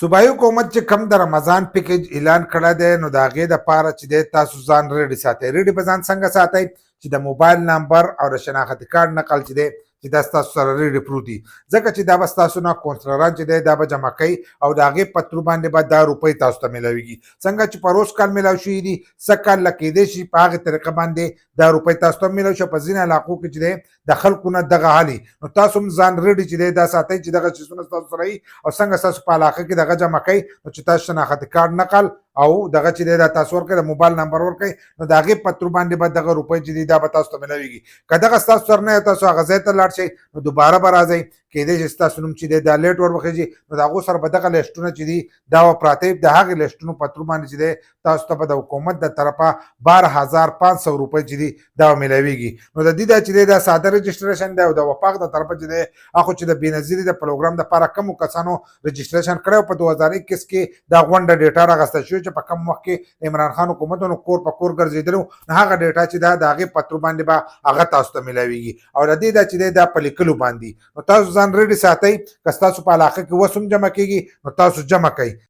صوبایي حکومت چې کم د رمضان پیکج اعلان کړی دی نو د هغې دپاره چې دی تاسو ځان ریډي ساتئ. ریډي به ځان څنګه ساتئ چې د موبایل نمبر او د شناختي کارت نقل چې دی چې دا ستاسو سره ریډي پروت وي، ځکه چې دا به ستاسو نه کونسلران چې دی دا به جمع کوي او د هغې په ترو باندې به دا روپۍ تاسو ته میلاویږي. څنګه چې په روز کال میلاو شوي دي څه کال له کیدی شي په هغې طریقه باندې دا روپۍ تاسو ته میلاو شي. په ځینې علاقو کې چې دی د خلکو نه دغه حال نو تاسو هم ځان ریډي چې دی دا ساتئ چې دغه څیزونه ستاسو سره وي او څنګه ستاسو په علاقه کې دغه جمع کوي نو چې تاسو شناختي کارت نقل او دغه چې دی دا تاسو ورکړئ د موبایل نمبر ورکړئ نو د هغې په ترو باندې به دغه روپۍ چې دي دا به تاسو ته میلاویږي. که دغه ستاسو سره نه تاسو هغه ځای ته لاړ شئ نو دوباره به راځئ، کیدای شي ستاسو نوم چې دی دا لیټ ور وخیږي نو د هغو سره به دغه لیسټونه چې دي دا به پراته وي. د هغې لیسټونو په ترو باندې چې دی تاسو ته به د حکومت د طرفه 12500 روپۍ چې دي دا به میلاویږي. نو د دې دا چې دی دا ساده رجسټریشن دی او د وفاق د طرفه چې دی هغه چې د بېنظیري د پروګرام دپاره کومو کسانو رجسټریشن کړی په 2021 کې دا غونډه ډیټا راغسته شوې چې په کم وخت کې عمران خان حکومتونو کور په کور ګرځېدلو نو هغه ډیټا چې دا د هغې په ترو باندې به هغه تاسو ته میلاویږي او د دې دا چې دی دا په لیکلو باندې نو تاسو ځان ریډي ساتئ. که ستاسو په علاقه کې اوس هم جمع کېږي نو تاسو جمع کوئ.